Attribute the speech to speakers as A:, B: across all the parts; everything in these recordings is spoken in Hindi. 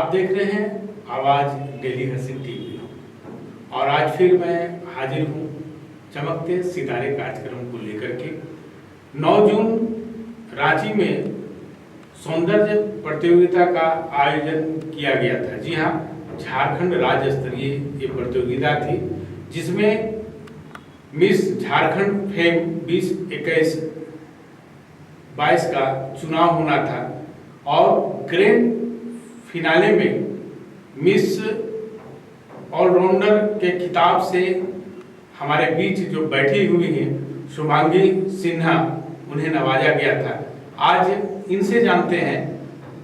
A: आप देख रहे हैं आवाज डेली हसीन टीवी और आज फिर मैं हाजिर हूँ चमकते सितारे कार्यक्रम को लेकर के। 9 जून रांची में सौंदर्य प्रतियोगिता का आयोजन किया गया था। जी हाँ, झारखंड राज्य स्तरीय ये प्रतियोगिता थी जिसमें मिस झारखंड फेम 2021-22 का चुनाव होना था और ग्रैंड फिनाले में मिस ऑलराउंडर के खिताब से हमारे बीच जो बैठी हुई हैं शुभांगी सिन्हा, उन्हें नवाजा गया था। आज इनसे जानते हैं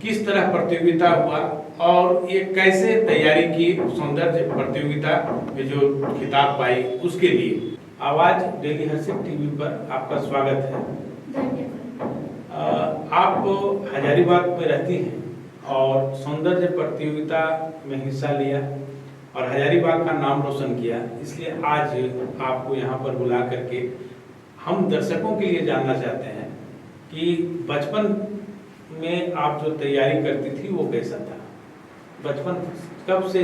A: किस तरह प्रतियोगिता हुआ और ये कैसे तैयारी की सौंदर्य प्रतियोगिता में जो खिताब पाई उसके लिए। आवाज डेली हसीन टीवी पर आपका स्वागत है। आप हजारीबाग में रहती हैं और सौंदर्य प्रतियोगिता में हिस्सा लिया और हजारीबाग का नाम रोशन किया, इसलिए आज आपको यहाँ पर बुला करके हम दर्शकों के लिए जानना चाहते हैं कि बचपन में आप जो तैयारी करती थी वो कैसा था। बचपन कब से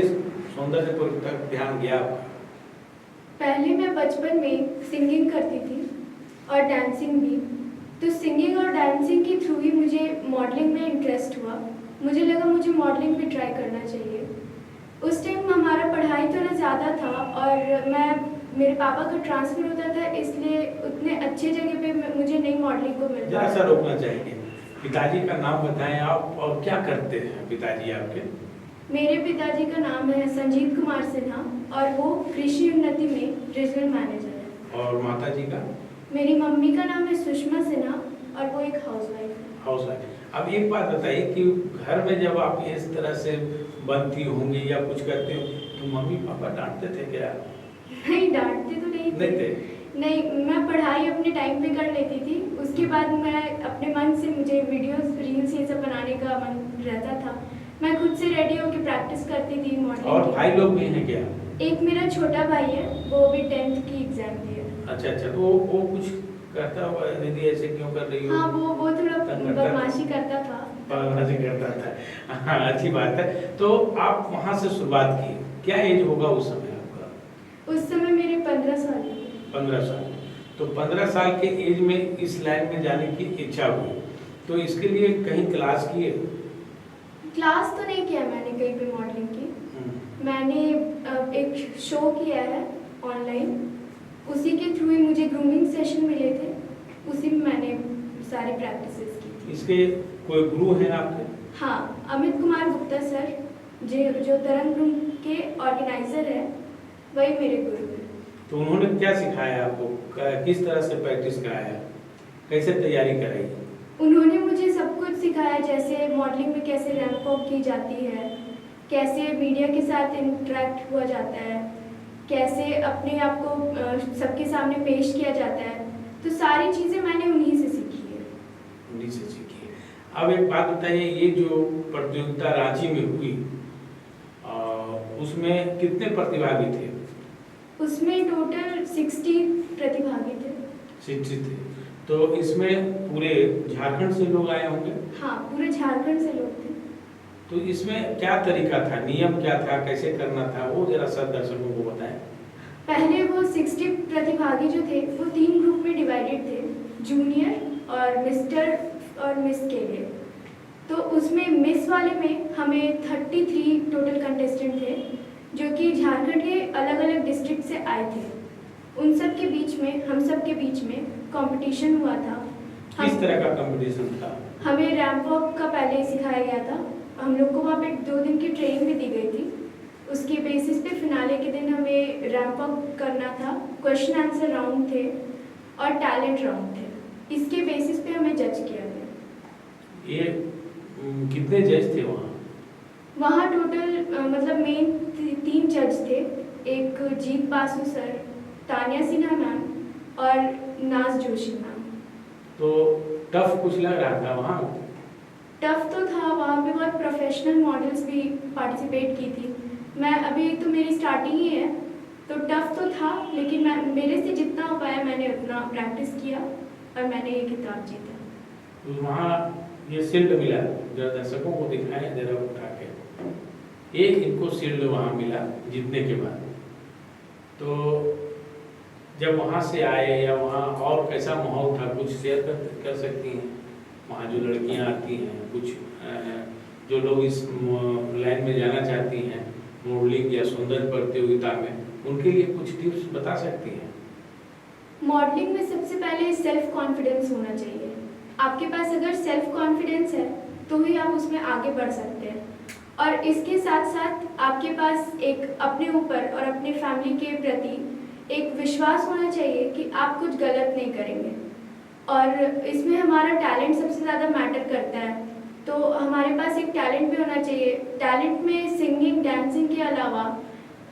A: सौंदर्य प्रतियोगिता पर ध्यान गया आपका?
B: पहले मैं बचपन में सिंगिंग करती थी और डांसिंग भी, तो सिंगिंग और डांसिंग के थ्रू ही मुझे मॉडलिंग में इंटरेस्ट हुआ। मुझे लगा मुझे मॉडलिंग भी ट्राई करना चाहिए। उस टाइम हमारा पढ़ाई थोड़ा ज़्यादा था और मेरे पापा का ट्रांसफ़र होता था, इसलिए उतने अच्छे जगह पे मुझे नई मॉडलिंग को मिल
A: पाया। ऐसा रोकना चाहिए। पिताजी का नाम बताएं आप और क्या करते हैं पिताजी आपके?
B: मेरे पिताजी का नाम है संजीत कुमार सिन्हा और वो कृषि उन्नति में रीजनल मैनेजर है।
A: और माता जी का?
B: मेरी मम्मी का नाम है सुषमा सिन्हा और वो एक हाउसवाइफ है।
A: हाउसवाइफ। अब एक बात बताइए कि घर में जब आप इस तरह से बनती होंगी या कुछ करते हो तो मम्मी पापा डांटते थे क्या?
B: नहीं, डांटते तो नहीं थे। नहीं, मैं पढ़ाई अपने टाइम पे कर लेती थी। उसके बाद मैं अपने मन से, मुझे वीडियोस रील्स ये सब बनाने का मन रहता था, मैं खुद से रेडी होकर प्रैक्टिस करती थी मॉडलिंग।
A: और भाई लोग भी हैं क्या?
B: एक मेरा छोटा भाई है, वो भी 10th की एग्जाम दिया।
A: अच्छा, तो वो कुछ करता हुआ दीदी ऐसे क्यों कर रही हो?
B: हाँ, वो थोड़ा बदमाशी करता था।
A: हाँ, अच्छी बात है। तो आप वहाँ से शुरुआत की, क्या एज होगा उस समय आपका?
B: उस समय मेरे 15 साल।
A: 15 साल। तो 15 साल के एज में इस लाइन में जाने की इच्छा हुई, तो इसके लिए कहीं क्लास किए?
B: क्लास तो नहीं किया मैंने कहीं पे मॉडलिंग की। मैंने एक शो किया है ऑनलाइन, उसी के थ्रू ही मुझे ग्रूमिंग सेशन मिले थे, उसी में मैंने सारी प्रैक्टिसेस की थी।
A: इसके कोई गुरु हैं आपके?
B: हाँ, अमित कुमार गुप्ता सर जो तरंग ग्रूम के ऑर्गेनाइजर है, वही मेरे गुरु हैं।
A: तो उन्होंने क्या सिखाया आपको, किस तरह से प्रैक्टिस कराया, कैसे तैयारी कराई?
B: उन्होंने मुझे सब कुछ सिखाया, जैसे मॉडलिंग में कैसे रैंप वॉक की जाती है, कैसे मीडिया के साथ इंटरेक्ट हुआ जाता है, कैसे अपने आप को सबके सामने पेश किया जाता है, तो सारी चीज़ें मैंने उन्हीं से सीखी है।
A: उन्हीं से सीखी है। अब एक बात बताइए, ये जो प्रतियोगिता रांची में हुई उसमें कितने प्रतिभागी थे?
B: उसमें टोटल 60 प्रतिभागी थे।
A: 60 थे। तो इसमें पूरे झारखंड से लोग आए होंगे?
B: हाँ, पूरे झारखंड से लोग थे।
A: तो इसमें क्या तरीका था, नियम क्या था, कैसे करना था, वो जरा सब दर्शकों को बताएं।
B: पहले वो 60 प्रतिभागी जो थे वो 3 ग्रुप में डिवाइडेड थे, जूनियर और मिस्टर और मिस के लिए। तो उसमें मिस वाले में हमें 33 टोटल कंटेस्टेंट थे जो कि झारखंड के अलग अलग डिस्ट्रिक्ट से आए थे। उन सब के बीच में, हम सब के बीच में कंपटीशन हुआ था।
A: किस तरह का कंपटीशन था?
B: हमें रैंप वॉक का पहले ही सिखाया गया था। हम लोग को वहाँ पे 2 दिन की ट्रेनिंग भी दी गई थी। उसके बेसिस पे फिनाले के दिन हमें रैंप वॉक करना था, क्वेश्चन आंसर राउंड थे और टैलेंट राउंड थे। इसके बेसिस पे हमें जज किया गया।
A: ये कितने जज थे वहाँ?
B: वहाँ टोटल मतलब मेन 3 जज थे, एक जीत बासु सर, तानिया सिन्हा मैम और नाज जोशी मैम।
A: तो टफ कुछ लग रहा था वहाँ?
B: टफ तो था, वहाँ पे बहुत प्रोफेशनल मॉडल्स भी पार्टिसिपेट की थी। मैं अभी तो मेरी स्टार्टिंग ही है, तो टफ तो था, लेकिन मेरे से जितना हो पाया मैंने उतना प्रैक्टिस किया और मैंने ये खिताब जीता।
A: तो वहाँ ये शील्ड मिला, जरा दर्शकों को दिखाएं जरा उठा के। ये इनको शील्ड वहाँ मिला जीतने के बाद। तो जब वहाँ से आए या वहाँ और कैसा माहौल था, कुछ शेयर कर सकती हैं? वहाँ जो लड़कियाँ आती हैं, कुछ जो लोग इस लाइन में जाना चाहती हैं मॉडलिंग या सौंदर्य प्रतियोगिता में, उनके लिए कुछ टिप्स बता सकती हैं?
B: मॉडलिंग में सबसे पहले सेल्फ कॉन्फिडेंस होना चाहिए। आपके पास अगर सेल्फ कॉन्फिडेंस है तो ही आप उसमें आगे बढ़ सकते हैं, और इसके साथ साथ आपके पास एक अपने ऊपर और अपने फैमिली के प्रति एक विश्वास होना चाहिए कि आप कुछ गलत नहीं करेंगे। और इसमें हमारा टैलेंट सबसे ज़्यादा मैटर करता है, तो हमारे पास एक टैलेंट भी होना चाहिए। टैलेंट में सिंगिंग, डांसिंग के अलावा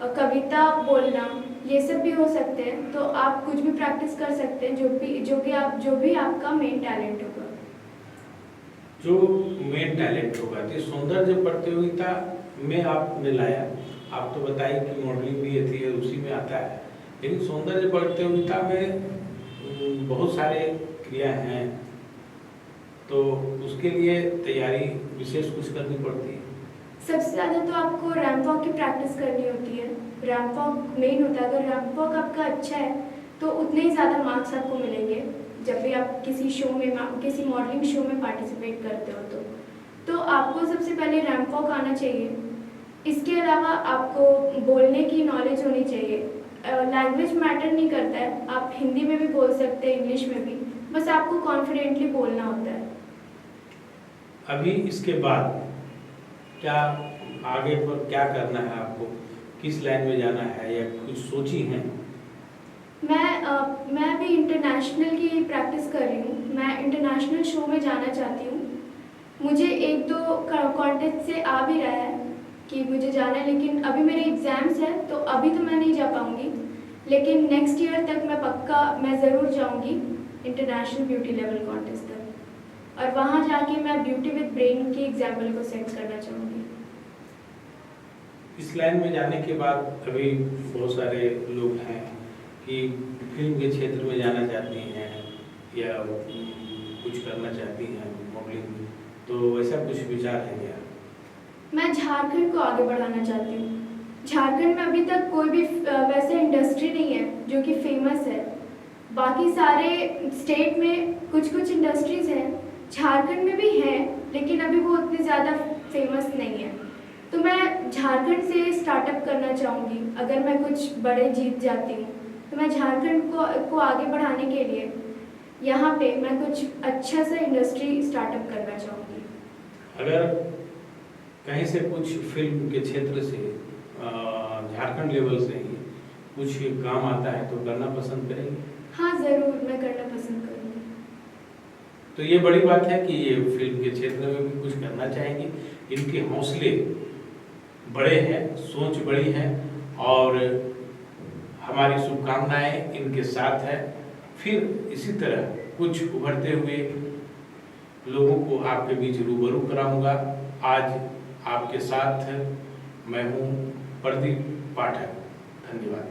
B: कविता बोलना, ये सब भी हो सकते हैं। तो आप कुछ भी प्रैक्टिस कर सकते हैं, जो भी आपका मेन टैलेंट होगा।
A: जो मेन टैलेंट होगा, तो सौंदर्य प्रतियोगिता में आपने लाया, आप तो बताइए कि मॉडलिंग भी थी उसी में आता है, लेकिन सौंदर्य प्रतियोगिता में बहुत सारे क्रिया हैं, तो उसके लिए तैयारी विशेष कुछ करनी पड़ती है?
B: सबसे ज़्यादा तो आपको रैंप वॉक की प्रैक्टिस करनी होती है। रैंप वॉक मेन होता है। अगर रैंप वॉक आपका अच्छा है तो उतने ही ज़्यादा मार्क्स आपको मिलेंगे जब भी आप किसी शो में, किसी मॉडलिंग शो में पार्टिसिपेट करते हो। तो आपको सबसे पहले रैंप वॉक आना चाहिए। इसके अलावा आपको बोलने की नॉलेज होनी चाहिए। लैंग्वेज मैटर नहीं करता है, आप हिंदी में भी बोल सकते हैं, इंग्लिश में भी, बस आपको कॉन्फिडेंटली बोलना होता है।
A: अभी इसके बाद क्या आगे पर क्या करना है आपको? किस लाइन में जाना है या कुछ सोची है?
B: मैं भी इंटरनेशनल की प्रैक्टिस कर रही हूँ। मैं इंटरनेशनल शो में जाना चाहती हूँ। मुझे एक दो कॉन्टेस्ट से आ भी रहा है कि मुझे जाना है, लेकिन अभी मेरे एग्ज़ाम्स हैं तो अभी तो मैं नहीं जा पाऊँगी, लेकिन नेक्स्ट ईयर तक मैं ज़रूर जाऊँगी इंटरनेशनल ब्यूटी लेवल कॉन्टेस्ट तक, और वहाँ जाके मैं ब्यूटी विद ब्रेन की एग्जाम्पल को सेट करना चाहूँगी।
A: इस लाइन में जाने के बाद अभी बहुत सारे लोग हैं कि फिल्म के क्षेत्र में जाना चाहती हैं या कुछ करना चाहती हैं मॉडलिंग, तो ऐसा कुछ विचार है क्या? मैं
B: झारखंड को आगे बढ़ाना चाहती हूँ। झारखंड में अभी तक कोई भी वैसे इंडस्ट्री नहीं है जो कि फेमस है। बाकी सारे स्टेट में कुछ कुछ इंडस्ट्रीज हैं, झारखंड में भी हैं, लेकिन अभी वो उतनी ज़्यादा फेमस नहीं है। तो मैं झारखंड से स्टार्टअप करना चाहूँगी। अगर मैं कुछ बड़े जीत जाती हूँ तो मैं झारखंड को आगे बढ़ाने के लिए यहाँ पे मैं कुछ अच्छा सा इंडस्ट्री स्टार्टअप करना चाहूँगी।
A: अगर कहीं से कुछ फिल्म के क्षेत्र से झारखंड लेवल से ही कुछ काम आता है तो करना पसंद करेंगे?
B: हाँ ज़रूर, मैं करना पसंद करूँगी।
A: तो ये बड़ी बात है कि ये फिल्म के क्षेत्र में भी कुछ करना चाहेंगे। इनके हौसले बड़े हैं, सोच बड़ी है, और हमारी शुभकामनाएं इनके साथ है। फिर इसी तरह कुछ उभरते हुए लोगों को आपके बीच रूबरू कराऊंगा। आज आपके साथ मैं हूं प्रदीप पाठक। धन्यवाद।